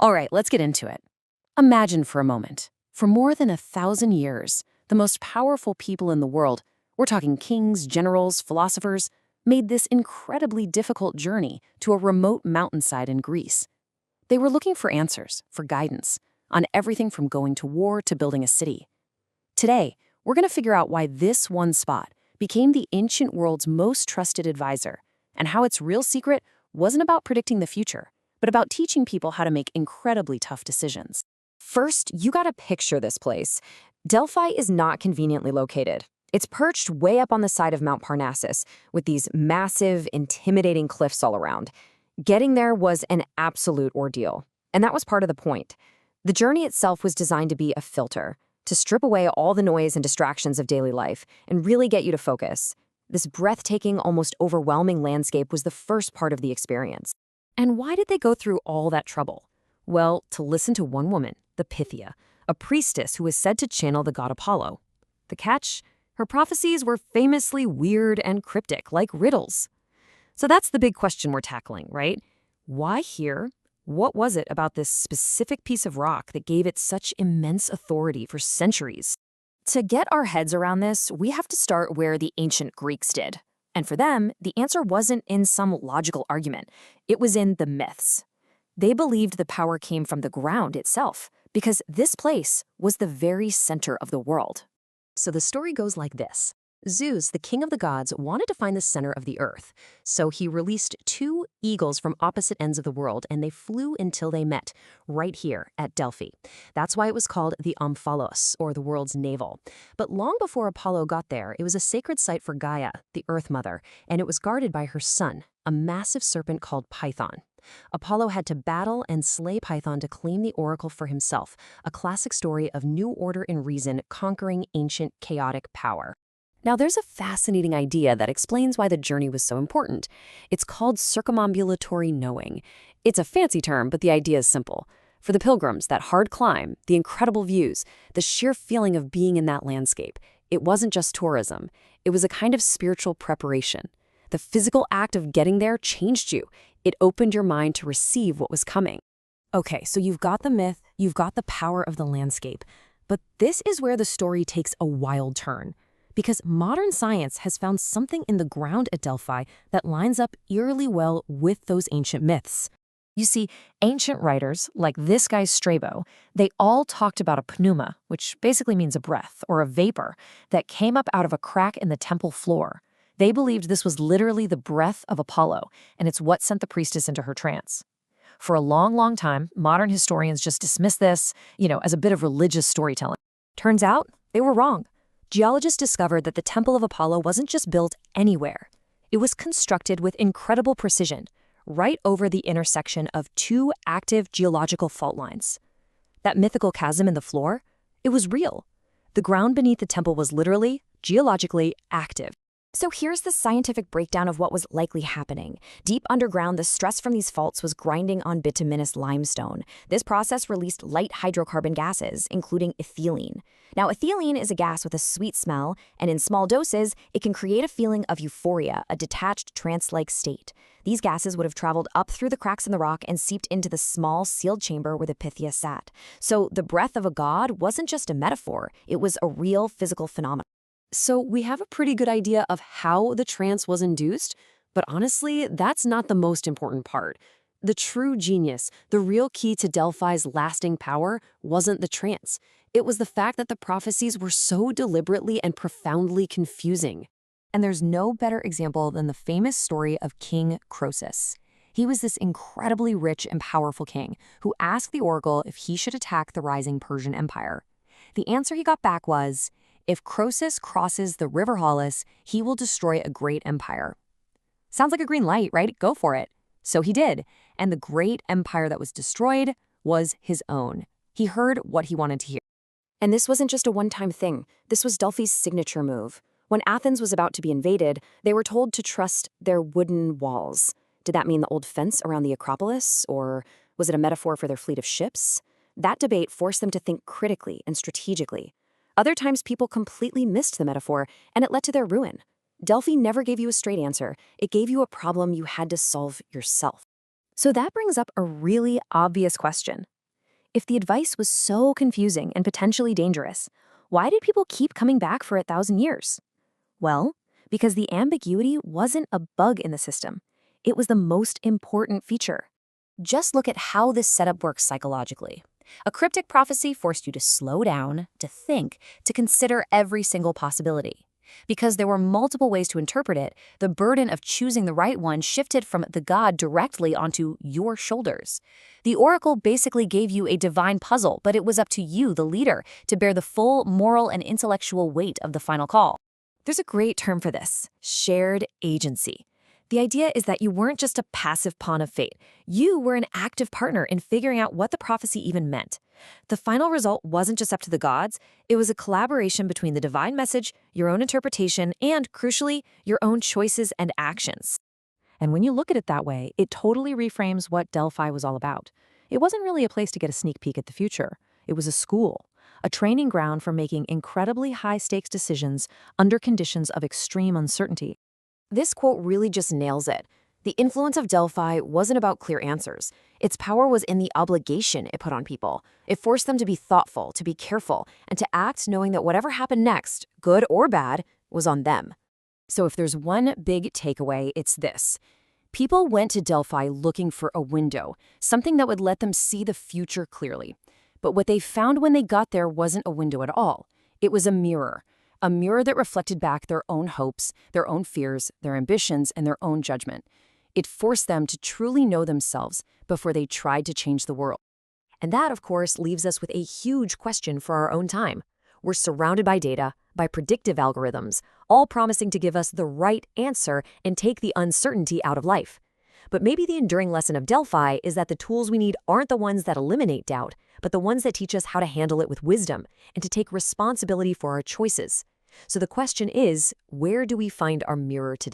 All right, let's get into it. Imagine for a moment. For more than 1,000 years, the most powerful people in the world, we're talking kings, generals, philosophers, made this incredibly difficult journey to a remote mountainside in Greece. They were looking for answers, for guidance, on everything from going to war to building a city. Today, we're going to figure out why this one spot became the ancient world's most trusted advisor, and how its real secret wasn't about predicting the future, but about teaching people how to make incredibly tough decisions. First, you gotta picture this place. Delphi is not conveniently located. It's perched way up on the side of Mount Parnassus, with these massive, intimidating cliffs all around. Getting there was an absolute ordeal, and that was part of the point. The journey itself was designed to be a filter, to strip away all the noise and distractions of daily life, and really get you to focus. This breathtaking, almost overwhelming landscape was the first part of the experience. And why did they go through all that trouble? Well, to listen to one woman, the Pythia, a priestess who was said to channel the god Apollo. The catch? Her prophecies were famously weird and cryptic, like riddles. So that's the big question we're tackling, right? Why here? What was it about this specific piece of rock that gave it such immense authority for centuries? To get our heads around this, we have to start where the ancient Greeks did. And for them, the answer wasn't in some logical argument. It was in the myths. They believed the power came from the ground itself, because this place was the very center of the world. So the story goes like this. Zeus, the king of the gods, wanted to find the center of the earth. So he released two eagles from opposite ends of the world, and they flew until they met, right here at Delphi. That's why it was called the Omphalos, or the world's navel. But long before Apollo got there, it was a sacred site for Gaia, the Earth Mother, and it was guarded by her son, a massive serpent called Python. Apollo had to battle and slay Python to claim the oracle for himself, a classic story of new order and reason conquering ancient chaotic power. Now, there's a fascinating idea that explains why the journey was so important. It's called circumambulatory knowing. It's a fancy term, but the idea is simple. For the pilgrims, that hard climb, the incredible views, the sheer feeling of being in that landscape, it wasn't just tourism. It was a kind of spiritual preparation. The physical act of getting there changed you. It opened your mind to receive what was coming. Okay, so you've got the myth, you've got the power of the landscape. But this is where the story takes a wild turn. Because modern science has found something in the ground at Delphi that lines up eerily well with those ancient myths. You see, ancient writers, like this guy Strabo, they all talked about a pneuma, which basically means a breath or a vapor, that came up out of a crack in the temple floor. They believed this was literally the breath of Apollo, and it's what sent the priestess into her trance. For a long, long time, modern historians just dismissed this, as a bit of religious storytelling. Turns out, they were wrong. Geologists discovered that the Temple of Apollo wasn't just built anywhere. It was constructed with incredible precision, right over the intersection of two active geological fault lines. That mythical chasm in the floor, it was real. The ground beneath the temple was literally, geologically active. So here's the scientific breakdown of what was likely happening. Deep underground, the stress from these faults was grinding on bituminous limestone. This process released light hydrocarbon gases, including ethylene. Now, ethylene is a gas with a sweet smell, and in small doses, it can create a feeling of euphoria, a detached, trance-like state. These gases would have traveled up through the cracks in the rock and seeped into the small, sealed chamber where the Pythia sat. So the breath of a god wasn't just a metaphor, it was a real physical phenomenon. So we have a pretty good idea of how the trance was induced, but honestly, that's not the most important part. The true genius, the real key to Delphi's lasting power, wasn't the trance. It was the fact that the prophecies were so deliberately and profoundly confusing. And there's no better example than the famous story of King Croesus. He was this incredibly rich and powerful king who asked the oracle if he should attack the rising Persian Empire. The answer he got back was, if Croesus crosses the river Halys, he will destroy a great empire. Sounds like a green light, right? Go for it. So he did, and the great empire that was destroyed was his own. He heard what he wanted to hear. And this wasn't just a one-time thing. This was Delphi's signature move. When Athens was about to be invaded, they were told to trust their wooden walls. Did that mean the old fence around the Acropolis, or was it a metaphor for their fleet of ships? That debate forced them to think critically and strategically. Other times, people completely missed the metaphor, and it led to their ruin. Delphi never gave you a straight answer. It gave you a problem you had to solve yourself. So that brings up a really obvious question. If the advice was so confusing and potentially dangerous, why did people keep coming back for 1,000 years? Well, because the ambiguity wasn't a bug in the system. It was the most important feature. Just look at how this setup works psychologically. A cryptic prophecy forced you to slow down, to think, to consider every single possibility. Because there were multiple ways to interpret it, the burden of choosing the right one shifted from the god directly onto your shoulders. The oracle basically gave you a divine puzzle, but it was up to you, the leader, to bear the full moral and intellectual weight of the final call. There's a great term for this: shared agency. The idea is that you weren't just a passive pawn of fate. You were an active partner in figuring out what the prophecy even meant. The final result wasn't just up to the gods, it was a collaboration between the divine message, your own interpretation, and, crucially, your own choices and actions. And when you look at it that way, it totally reframes what Delphi was all about. It wasn't really a place to get a sneak peek at the future. It was a school, a training ground for making incredibly high-stakes decisions under conditions of extreme uncertainty. This quote really just nails it. The influence of Delphi wasn't about clear answers. Its power was in the obligation it put on people. It forced them to be thoughtful, to be careful, and to act knowing that whatever happened next, good or bad, was on them. So if there's one big takeaway, it's this. People went to Delphi looking for a window, something that would let them see the future clearly. But what they found when they got there wasn't a window at all. It was a mirror that reflected back their own hopes, their own fears, their ambitions, and their own judgment. It forced them to truly know themselves before they tried to change the world. And that, of course, leaves us with a huge question for our own time. We're surrounded by data, by predictive algorithms, all promising to give us the right answer and take the uncertainty out of life. But maybe the enduring lesson of Delphi is that the tools we need aren't the ones that eliminate doubt, but the ones that teach us how to handle it with wisdom and to take responsibility for our choices. So the question is, where do we find our mirror today?